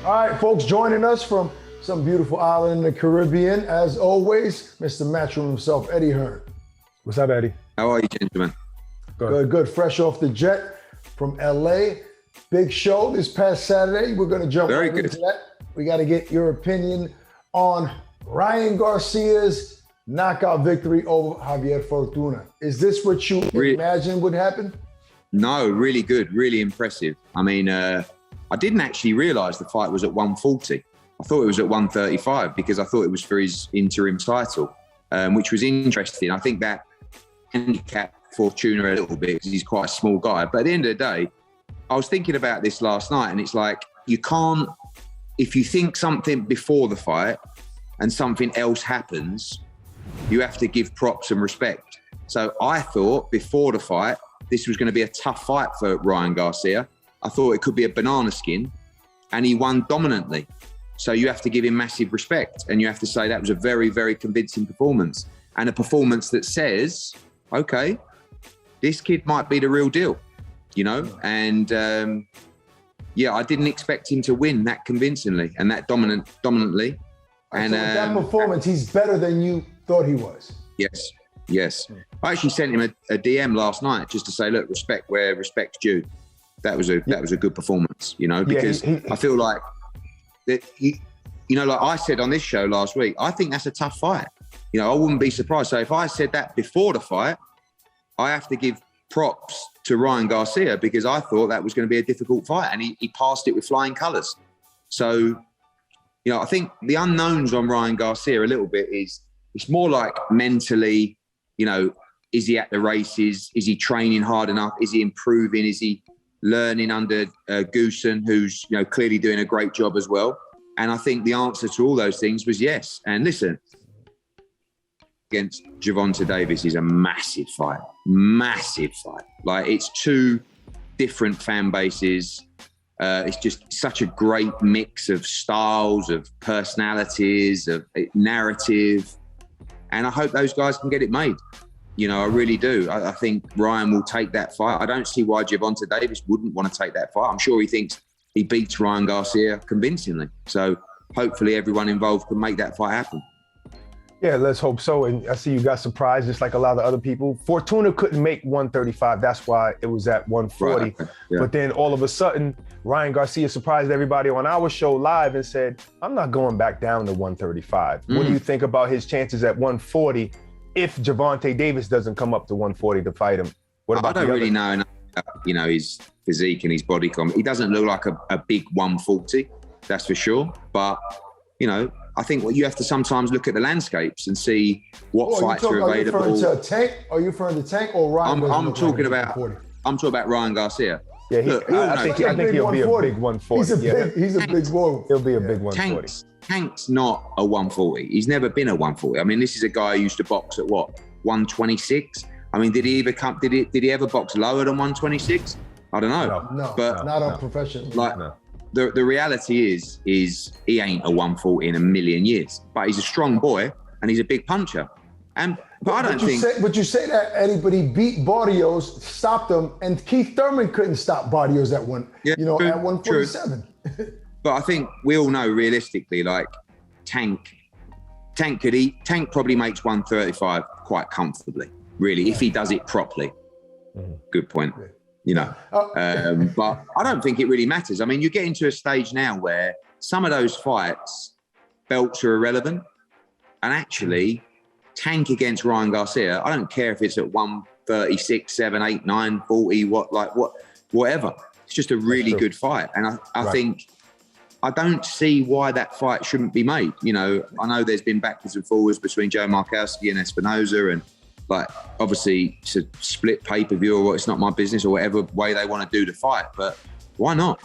All right, folks, joining us from some beautiful island in the Caribbean, as always, Mr. Matchroom himself, Eddie Hearn. What's up, Eddie? How are you, gentlemen? Good. Fresh off the jet from LA. Big show this past Saturday. We're going to jump right into that. We got to get your opinion on Ryan Garcia's knockout victory over Javier Fortuna. Is this what you imagined would happen? No, really good, really impressive. I mean, I didn't actually realize the fight was at 140. I thought it was at 135 because I thought it was for his interim title, which was interesting. I think that handicapped Fortuna a little bit because he's quite a small guy. But at the end of the day, I was thinking about this last night, and it's like, you can't, if you think something before the fight and something else happens, you have to give props and respect. So I thought before the fight, this was going to be a tough fight for Ryan Garcia. I thought it could be a banana skin, and he won dominantly. So you have to give him massive respect, and you have to say that was a very, very convincing performance, and a performance that says, okay, this kid might be the real deal, you know? And yeah, I didn't expect him to win that convincingly and that dominantly. And so with that performance, he's better than you thought he was. Yes. I actually sent him a DM last night just to say, look, respect where respect's due. That was a good performance, you know, because I feel like that you know, like I said on this show last week, I think that's a tough fight. You know, I wouldn't be surprised. So if I said that before the fight, I have to give props to Ryan Garcia because I thought that was going to be a difficult fight, and he passed it with flying colours. So, you know, I think the unknowns on Ryan Garcia a little bit is it's more like mentally, you know, is he at the races? Is he training hard enough? Is he improving? Is he learning under Goosen, who's, you know, clearly doing a great job as well? And I think the answer to all those things was yes. And listen, against Gervonta Davis is a massive fight. Like, it's two different fan bases. It's just such a great mix of styles, of personalities, of narrative. And I hope those guys can get it made. You know, I really do. I think Ryan will take that fight. I don't see why Gervonta Davis wouldn't want to take that fight. I'm sure he thinks he beats Ryan Garcia convincingly. So hopefully everyone involved can make that fight happen. Yeah, let's hope so. And I see you got surprised, just like a lot of other people. Fortuna couldn't make 135. That's why it was at 140. Right, okay. Yeah. But then all of a sudden, Ryan Garcia surprised everybody on our show live and said, I'm not going back down to 135. What do you think about his chances at 140 if Gervonta Davis doesn't come up to 140 to fight him? What about I don't really know enough about, you know, his physique and his body comp. He doesn't look like a big 140, that's for sure. But, you know, I think you have to sometimes look at the landscapes and see what fights are available. Are you referring to Tank? Are you referring to Tank or Ryan? I'm talking about Ryan Garcia. Yeah, I think he'll be a big 140. He's a big boy. He'll be a big 140. Tank's not a 140. He's never been a 140. I mean, this is a guy who used to box at what, 126? I mean, did he ever box lower than 126? I don't know. No, but not on professional. Like, the reality is he ain't a 140 in a million years, but he's a strong boy and he's a big puncher. But you say that, Eddie, but he beat Barrios, stopped him, and Keith Thurman couldn't stop Barrios at at 147. But I think we all know realistically, like Tank probably makes 135 quite comfortably, really, if he does it properly. Good point. You know, but I don't think it really matters. I mean, you're getting to a stage now where some of those fights, belts are irrelevant. And actually, Tank against Ryan Garcia, I don't care if it's at 136, 7, 8, 9, 40, whatever. It's just a really good fight. And I think, I don't see why that fight shouldn't be made. You know, I know there's been backwards and forwards between Joe Markowski and Espinoza, and like, obviously it's a split pay-per-view, or it's not my business, or whatever way they want to do the fight, but why not?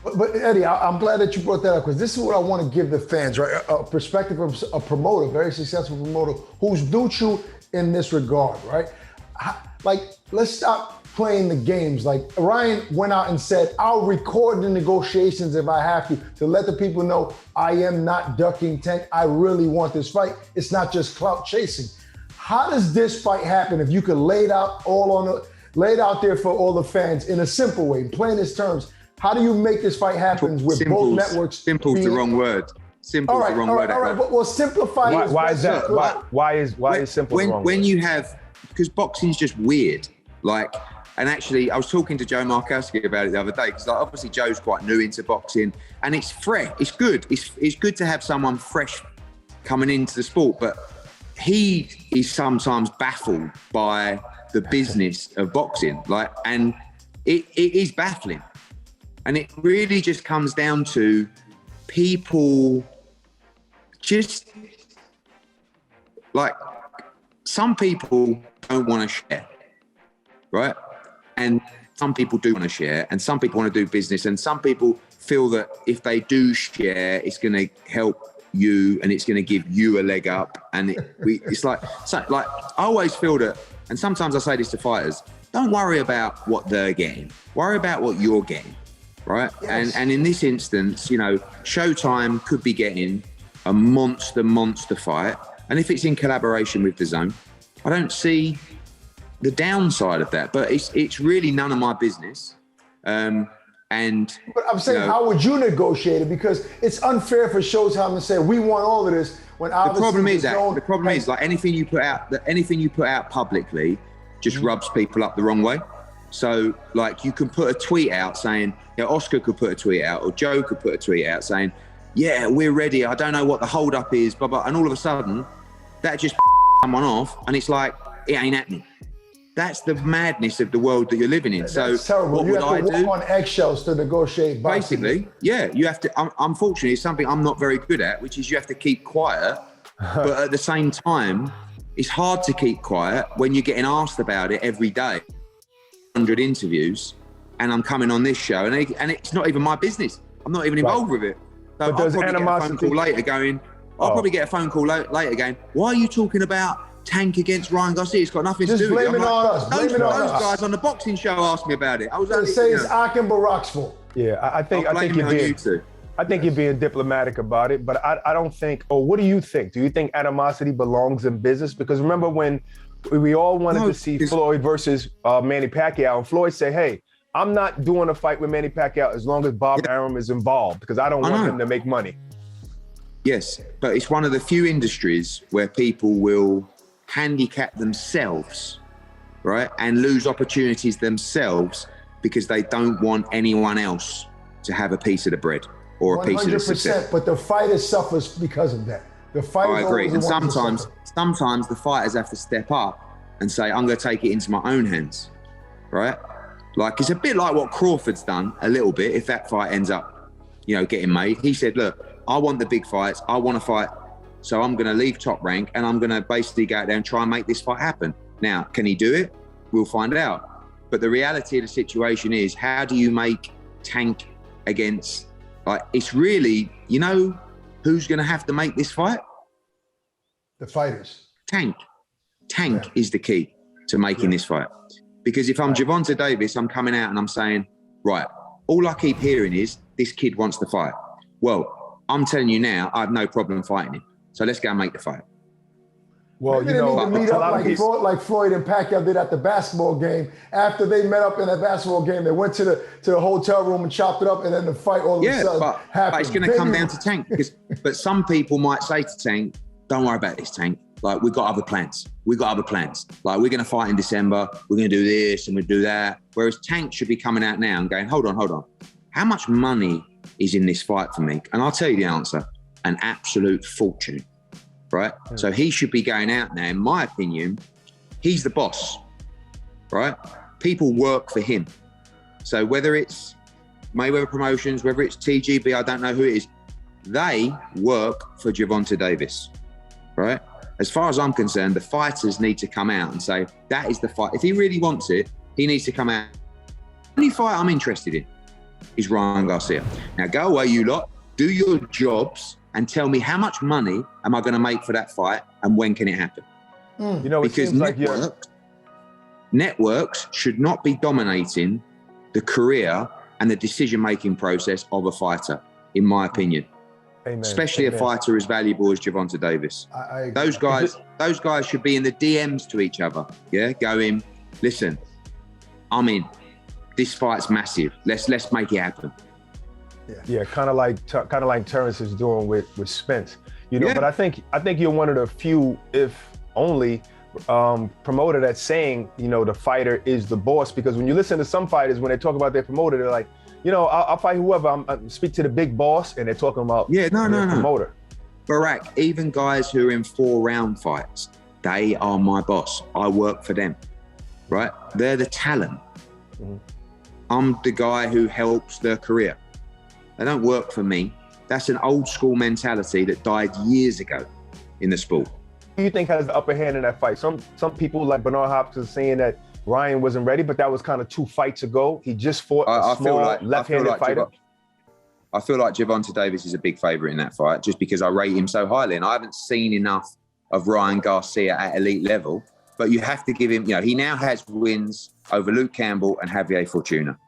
But Eddie, I'm glad that you brought that up, because this is what I want to give the fans, right? A perspective of a promoter, very successful promoter, who's neutral in this regard, right? Like, let's stop playing the games. Like, Ryan went out and said, I'll record the negotiations if I have to let the people know I am not ducking Tank. I really want this fight. It's not just clout chasing. How does this fight happen if you could lay it out there for all the fans in a simple way, in plainest terms? How do you make this fight happen with both networks? Simple's the wrong word. Simple's the wrong word. All right. Well, simplify. Why is that? Why is simple the wrong when word? you have, because boxing's just weird. Like, and actually, I was talking to Joe Markowski about it the other day, because like, obviously Joe's quite new into boxing, and it's fresh. It's good. It's good to have someone fresh coming into the sport, but he is sometimes baffled by the business of boxing. Like, and it is baffling. And it really just comes down to people just like, some people don't want to share, right? And some people do want to share, and some people want to do business, and some people feel that if they do share, it's going to help you and it's going to give you a leg up. And it's like, so like, I always feel that, and sometimes I say this to fighters, don't worry about what they're getting, worry about what you're getting, right? Yes. And in this instance, you know, Showtime could be getting a monster fight, and if it's in collaboration with DAZN, I don't see the downside of that, but it's really none of my business. But I'm saying, how would you negotiate it? Because it's unfair for Showtime to say we want all of this when obviously the problem is like anything you put out publicly just rubs people up the wrong way. So like, you can put a tweet out saying, you know, Oscar could put a tweet out, or Joe could put a tweet out saying, yeah, we're ready, I don't know what the hold up is, blah blah, and all of a sudden that just someone off, and it's like, it ain't happening. That's the madness of the world that you're living in. That's terrible. What would I do? You have to walk on eggshells to negotiate boxing. Basically, yeah. You have to, unfortunately, it's something I'm not very good at, which is you have to keep quiet. But at the same time, it's hard to keep quiet when you're getting asked about it every day. 100 interviews, and I'm coming on this show, and it's not even my business. I'm not even involved with it. So I'll probably get a phone call later going, later going, why are you talking about Tank against Ryan Garcia? It's got nothing to do with it. Just blame it on us. Those guys on the boxing show asked me about it. I was going to say it's Akin Barak's fault. Yeah, I think you're being diplomatic about it, but I don't think, what do you think? Do you think animosity belongs in business? Because remember when we all wanted to see Floyd versus Manny Pacquiao, and Floyd said, hey, I'm not doing a fight with Manny Pacquiao as long as Bob Arum is involved, because I don't want him to make money. Yes, but it's one of the few industries where people will handicap themselves, right, and lose opportunities themselves because they don't want anyone else to have a piece of the bread or a piece of the success. 100%, but the fighter suffers because of that. The fighter. I agree, and sometimes the fighters have to step up and say, I'm going to take it into my own hands, right? Like, it's a bit like what Crawford's done a little bit. If that fight ends up, you know, getting made, he said, look, I want the big fights. I want to fight. So I'm going to leave Top Rank and I'm going to basically go out there and try and make this fight happen. Now, can he do it? We'll find out. But the reality of the situation is, how do you make Tank against, like, it's really, you know, who's going to have to make this fight? The fighters. Tank is the key to making this fight. Because if I'm Gervonta Davis, I'm coming out and I'm saying, right, all I keep hearing is this kid wants to fight. Well, I'm telling you now, I have no problem fighting him. So let's go and make the fight. Well, maybe they need to meet up like Floyd and Pacquiao did at the basketball game. After they met up in that basketball game, they went to the hotel room and chopped it up, and then the fight all of a sudden happened. But it's going to come down to Tank. But some people might say to Tank, don't worry about this, Tank. Like, we've got other plans. Like, we're going to fight in December. We're going to do this and we'll do that. Whereas Tank should be coming out now and going, hold on. How much money is in this fight for me? And I'll tell you the answer. An absolute fortune, right? Yeah. So he should be going out now. In my opinion, he's the boss, right? People work for him. So whether it's Mayweather Promotions, whether it's TGB, I don't know who it is, they work for Gervonta Davis, right? As far as I'm concerned, the fighters need to come out and say, that is the fight. If he really wants it, he needs to come out. The only fight I'm interested in is Ryan Garcia. Now go away, you lot, do your jobs and tell me how much money am I going to make for that fight and when can it happen? You know, because networks should not be dominating the career and the decision-making process of a fighter, in my opinion. Amen. Especially a fighter as valuable as Gervonta Davis. Those guys should be in the DMs to each other, yeah, going, listen, I'm in. this fight's massive. Let's make it happen. Yeah, kind of like Terrence is doing with Spence. You know, but I think you're one of the few, if only, promoter that's saying, you know, the fighter is the boss. Because when you listen to some fighters, when they talk about their promoter, they're like, you know, I'll fight whoever. I speak to the big boss, and they're talking about the promoter. Barack, even guys who are in 4-round fights, they are my boss. I work for them, right? They're the talent. I'm the guy who helps their career. They don't work for me. That's an old school mentality that died years ago in the sport. Who do you think has the upper hand in that fight? Some people like Bernard Hopkins saying that Ryan wasn't ready, but that was kind of 2 fights ago. He just fought a small left-handed fighter. I feel like Gervonta Davis is a big favourite in that fight just because I rate him so highly. And I haven't seen enough of Ryan Garcia at elite level, but you have to give him, you know, he now has wins over Luke Campbell and Javier Fortuna.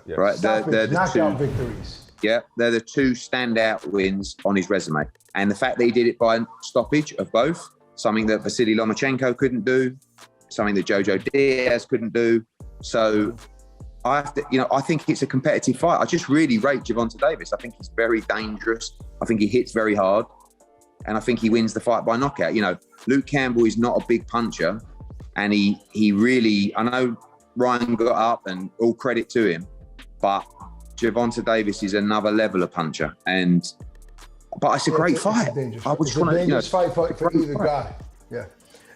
Right? They're the knockout victories. Yeah, they're the 2 standout wins on his resume. And the fact that he did it by stoppage of both, something that Vasily Lomachenko couldn't do, something that Jojo Diaz couldn't do. So I have to, you know, I think it's a competitive fight. I just really rate Gervonta Davis. I think he's very dangerous. I think he hits very hard. And I think he wins the fight by knockout. You know, Luke Campbell is not a big puncher. And he really, I know Ryan got up and all credit to him, but Gervonta Davis is another level of puncher. But it's a great fight. I just want to, dangerous fight for either guy. Yeah.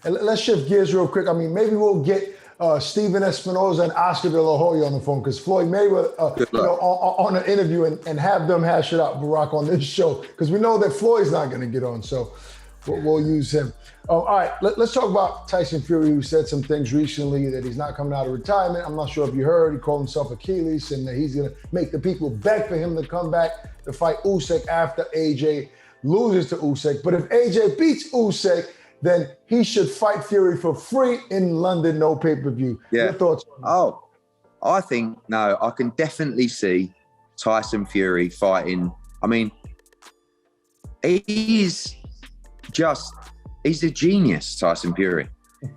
And let's shift gears real quick. I mean, maybe we'll get Steven Espinoza and Oscar De La Hoya on the phone because Floyd Mayweather, on an interview and have them hash it out, Barack, on this show because we know that Floyd's not going to get on, so we'll use him. All right, let's talk about Tyson Fury, who said some things recently that he's not coming out of retirement. I'm not sure if you heard. He called himself Achilles and that he's going to make the people beg for him to come back to fight Usyk after AJ loses to Usyk. But if AJ beats Usyk, then he should fight Fury for free in London, no pay-per-view. Yeah. Your thoughts on that? Oh, I think, no, I can definitely see Tyson Fury fighting. I mean, he's a genius, Tyson Fury,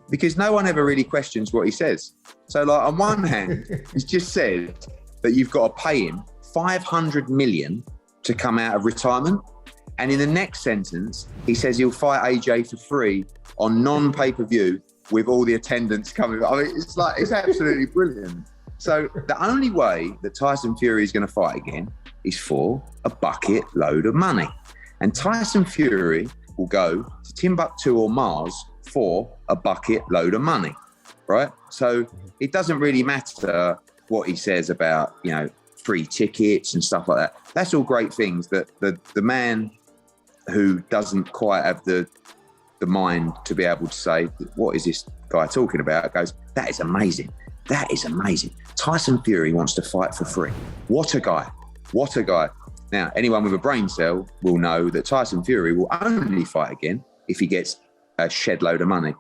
because no one ever really questions what he says. So, like, on one hand, he's just said that you've got to pay him $500 million to come out of retirement. And in the next sentence, he says he'll fight AJ for free on non-pay-per-view with all the attendance coming. I mean, it's absolutely brilliant. So the only way that Tyson Fury is going to fight again is for a bucket load of money. And Tyson Fury will go to Timbuktu or Mars for a bucket load of money, right? So it doesn't really matter what he says about, you know, free tickets and stuff like that. That's all great things that the man who doesn't quite have the mind to be able to say, what is this guy talking about? Goes, that is amazing. That is amazing. Tyson Fury wants to fight for free. What a guy. What a guy. Now, anyone with a brain cell will know that Tyson Fury will only fight again if he gets a shed load of money.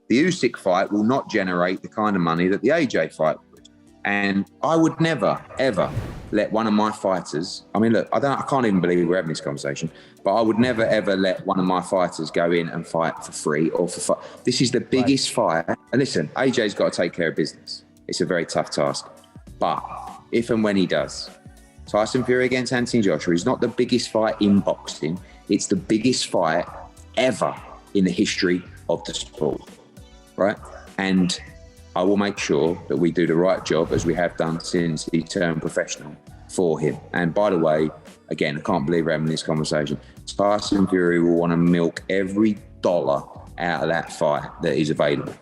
The Usyk fight will not generate the kind of money that the AJ fight would. And I would never, ever let one of my fighters, I mean, look, I can't even believe we're having this conversation, but I would never, ever let one of my fighters go in and fight for free or for fun. This is the biggest fight. And listen, AJ's got to take care of business. It's a very tough task. But if and when he does, Tyson Fury against Anthony Joshua is not the biggest fight in boxing. It's the biggest fight ever in the history of the sport, right? And I will make sure that we do the right job, as we have done since he turned professional, for him. And by the way, again, I can't believe we're having this conversation. Tyson Fury will want to milk every dollar out of that fight that is available.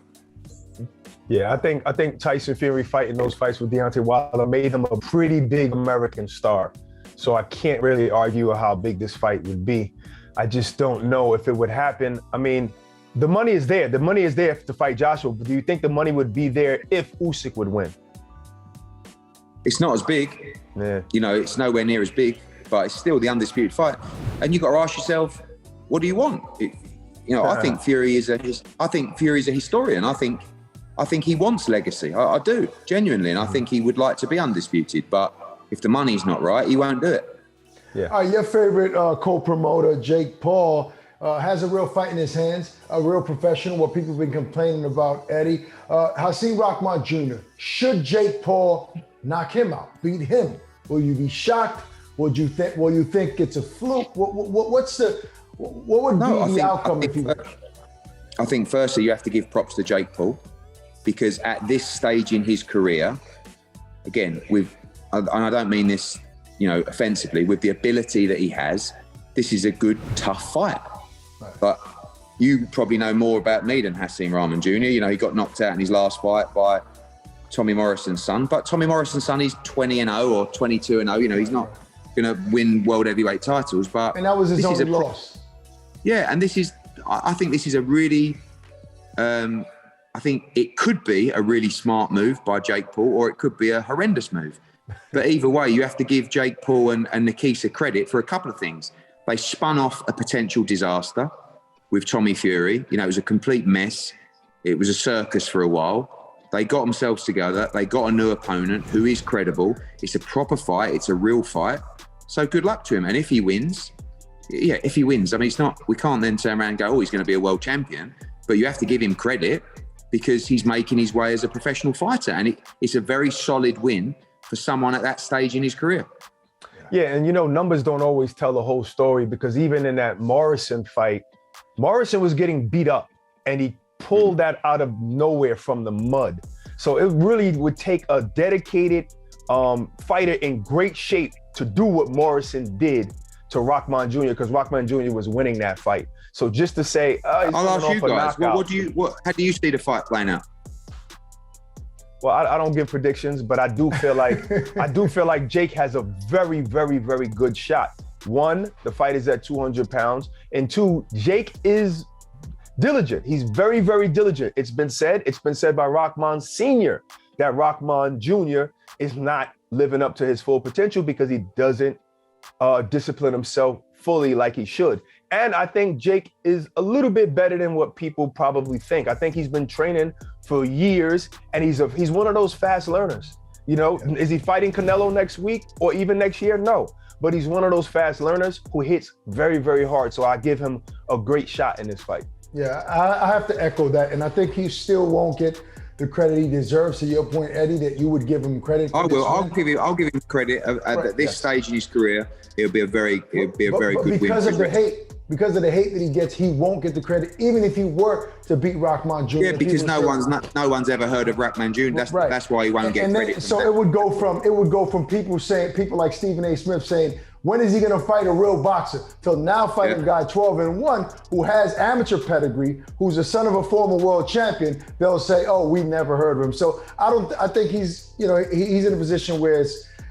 Yeah, I think Tyson Fury fighting those fights with Deontay Wilder made him a pretty big American star. So I can't really argue how big this fight would be. I just don't know if it would happen. I mean, the money is there. The money is there to fight Joshua. But do you think the money would be there if Usyk would win? It's not as big. Yeah. You know, it's nowhere near as big, but it's still the undisputed fight. And you've got to ask yourself, what do you want? I think Fury is Fury's a historian. I think he wants legacy. I do, genuinely. And I think he would like to be undisputed. But if the money's not right, he won't do it. Yeah. All right, your favorite co-promoter, Jake Paul, has a real fight in his hands, a real professional, what people have been complaining about, Eddie. Hasim Rahman Jr., should Jake Paul knock him out, beat him? Will you be shocked? Will you think it's a fluke? What would be the outcome if you? I think firstly you have to give props to Jake Paul, because at this stage in his career, again, and I don't mean this, offensively, with the ability that he has, this is a good, tough fight. Right. But you probably know more about me than Hasim Rahman Jr. He got knocked out in his last fight by Tommy Morrison's son. But Tommy Morrison's son is 20-0 or 22-0. He's not going to win world heavyweight titles. And that was his only loss. Yeah, and I think this is a really, I think it could be a really smart move by Jake Paul, or it could be a horrendous move. But either way, you have to give Jake Paul and Nikisa credit for a couple of things. They spun off a potential disaster with Tommy Fury. It was a complete mess. It was a circus for a while. They got themselves together. They got a new opponent who is credible. It's a proper fight. It's a real fight. So good luck to him. And if he wins, I mean, we can't then turn around and go, oh, he's going to be a world champion. But you have to give him credit because he's making his way as a professional fighter. And it's a very solid win for someone at that stage in his career. Yeah, and numbers don't always tell the whole story, because even in that Morrison fight, Morrison was getting beat up and he pulled that out of nowhere from the mud. So it really would take a dedicated fighter in great shape to do what Morrison did to Rahman Jr., because Rahman Jr. was winning that fight. So just to say, I'll ask you guys, how do you see the fight playing out? Well, I don't give predictions, but I do feel like Jake has a very, very, very good shot. One, the fight is at 200 pounds, and two, Jake is diligent. He's very, very diligent. It's been said by Rahman Sr. that Rahman Jr. is not living up to his full potential because he doesn't discipline himself fully like he should. And I think Jake is a little bit better than what people probably think. I think he's been training for years, and he's one of those fast learners. Is he fighting Canelo next week or even next year? No, but he's one of those fast learners who hits very, very hard. So I give him a great shot in this fight. Yeah, I have to echo that, and I think he still won't get the credit he deserves. To your point, Eddie, that you would give him credit. I will. I'll give him credit at this stage in his career. It'll be a very good win. Because of the hate that he gets, he won't get the credit, even if he were to beat Rahman Jr. Yeah, because no one's ever heard of Rahman Jr. That's why he won't get credit. So it would go from people like Stephen A. Smith saying, when is he going to fight a real boxer? Till now fighting a guy 12-1 who has amateur pedigree, who's the son of a former world champion. They'll say, oh, we never heard of him. So I think he's in a position where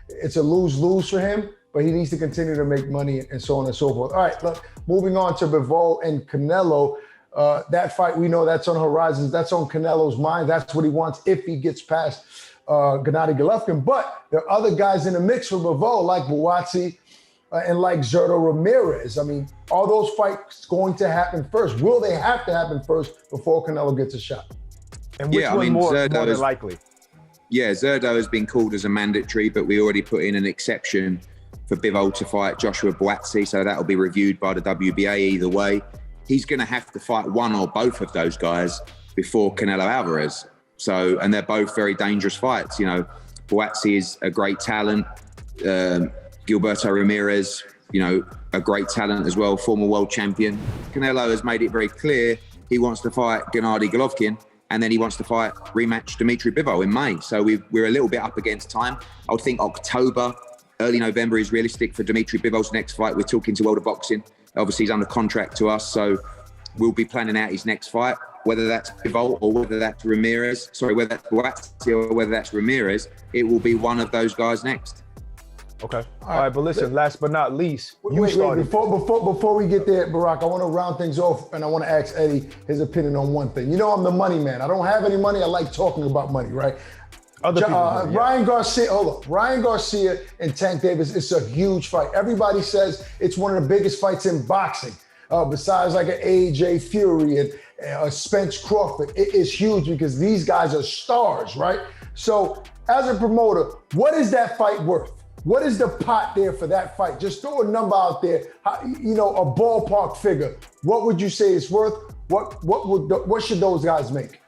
it's a lose-lose for him, but he needs to continue to make money and so on and so forth. All right, look, moving on to Bivol and Canelo. That fight, we know that's on horizons. That's on Canelo's mind. That's what he wants if he gets past Gennady Golovkin. But there are other guys in the mix for Bivol, like Buatsi and like Zurdo Ramirez. I mean, are those fights going to happen first? Will they have to happen first before Canelo gets a shot? And which one more than likely? Yeah, Zurdo has been called as a mandatory, but we already put in an exception for Bivol to fight Joshua Buatsi, so that'll be reviewed by the WBA either way. He's going to have to fight one or both of those guys before Canelo Alvarez. And they're both very dangerous fights. Buatsi is a great talent. Gilberto Ramirez, a great talent as well, former world champion. Canelo has made it very clear he wants to fight Gennady Golovkin, and then he wants to rematch Dimitri Bivol in May. So we're a little bit up against time. I would think October, early November is realistic for Dimitri Bivol's next fight. We're talking to World of Boxing. Obviously, he's under contract to us, so we'll be planning out his next fight, whether that's Bivol or whether that's whether that's Buatsi or whether that's Ramirez. It will be one of those guys next. Okay. All right, but listen, last but not least, before we get there, Barack, I want to round things off, and I want to ask Eddie his opinion on one thing. I'm the money man. I don't have any money. I like talking about money, right? Ryan Garcia and Tank Davis, it's a huge fight. Everybody says it's one of the biggest fights in boxing, besides like an AJ Fury and a Spence Crawford. It is huge because these guys are stars, right? So as a promoter, what is that fight worth? What is the pot there for that fight? Just throw a number out there, a ballpark figure. What would you say it's worth? What should those guys make?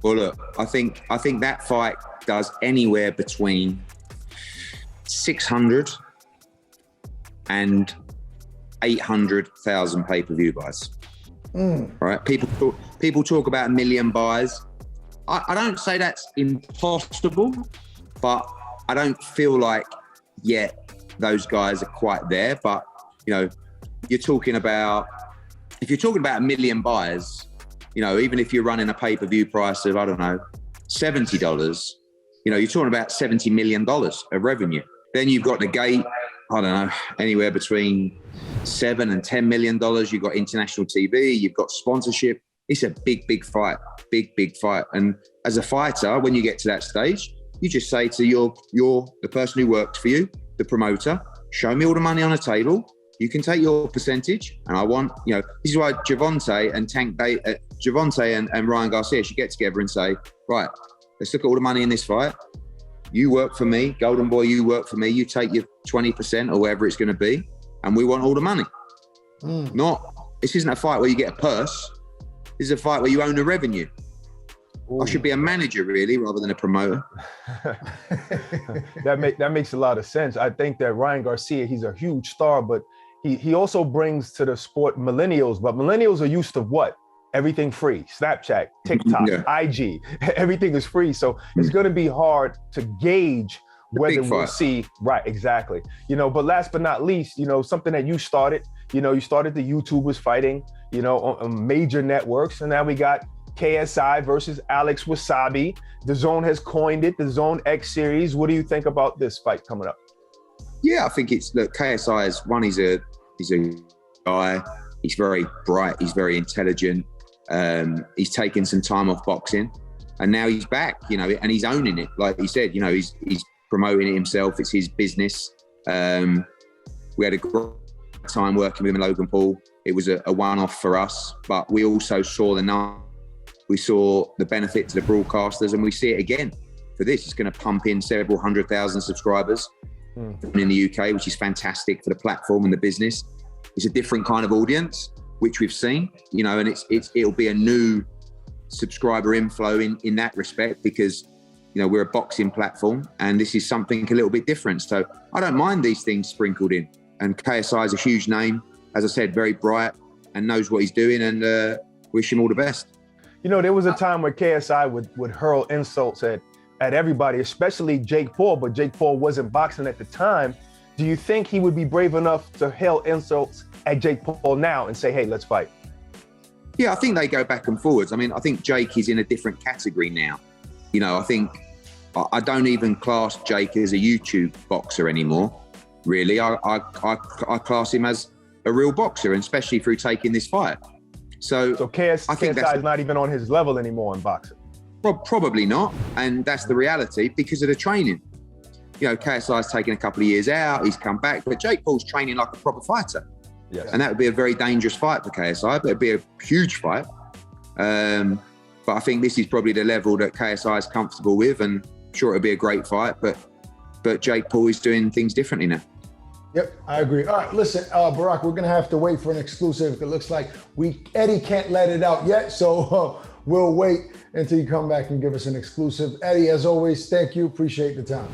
Well, look, I think that fight does anywhere between 600 and 800,000 pay-per-view buys. Right? People talk about 1 million buys. I don't say that's impossible, but I don't feel like yet those guys are quite there. But you know, if you're talking about 1 million buys, you know, even if you're running a pay-per-view price of, I don't know, $70, you know, you're talking about $70 million of revenue. Then you've got the gate, I don't know, anywhere between $7 and $10 million. You've got international TV, you've got sponsorship. It's a big fight, big fight. And as a fighter, when you get to that stage, you just say to the person who works for you, the promoter, show me all the money on the table. You can take your percentage, and I want, you know, this is why Gervonta and Ryan Garcia should get together and say, right, let's look at all the money in this fight. You work for me, Golden Boy, you work for me. You take your 20% or whatever it's going to be, and we want all the money. This isn't a fight where you get a purse. This is a fight where you own the revenue. Ooh. I should be a manager, really, rather than a promoter. That makes a lot of sense. I think that Ryan Garcia, he's a huge star, but he also brings to the sport millennials. But millennials are used to what? Everything free. Snapchat, TikTok, IG, everything is free. So it's going to be hard to gauge whether we'll see. Right, exactly. You know, but last but not least, you know, something that you started the YouTubers fighting, you know, on major networks. And now we got KSI versus Alex Wasabi. DAZN has coined it, the DAZN X series. What do you think about this fight coming up? Yeah, I think KSI is one. He's a guy. He's very bright. He's very intelligent. He's taken some time off boxing, and now he's back. You know, and he's owning it. Like he said, you know, he's promoting it himself. It's his business. We had a great time working with him in Logan Paul. It was a one-off for us, but we also saw we saw the benefit to the broadcasters, and we see it again for this. It's going to pump in several 100,000 subscribers in the UK, which is fantastic for the platform and the business. It's a different kind of audience, which we've seen, you know, and it'll be a new subscriber inflow in that respect, because, you know, we're a boxing platform and this is something a little bit different. So I don't mind these things sprinkled in. And KSI is a huge name, as I said, very bright and knows what he's doing, and wish him all the best. You know, there was a time where KSI would hurl insults at everybody, especially Jake Paul, but Jake Paul wasn't boxing at the time. Do you think he would be brave enough to hail insults at Jake Paul now and say, hey, let's fight? Yeah, I think they go back and forwards. I mean, I think Jake is in a different category now. You know, I think I don't even class Jake as a YouTube boxer anymore, really. I class him as a real boxer, and especially through taking this fight. So KSI is not even on his level anymore in boxing. Probably not, and that's the reality because of the training. You know, KSI's taken a couple of years out, he's come back, but Jake Paul's training like a proper fighter. Yes. And that would be a very dangerous fight for KSI, but it'd be a huge fight. But I think this is probably the level that KSI is comfortable with, and I'm sure it'll be a great fight, but Jake Paul is doing things differently now. Yep, I agree. All right, listen, Barack, we're gonna have to wait for an exclusive. It looks like Eddie can't let it out yet, so we'll wait until you come back and give us an exclusive. Eddie, as always, thank you. Appreciate the time.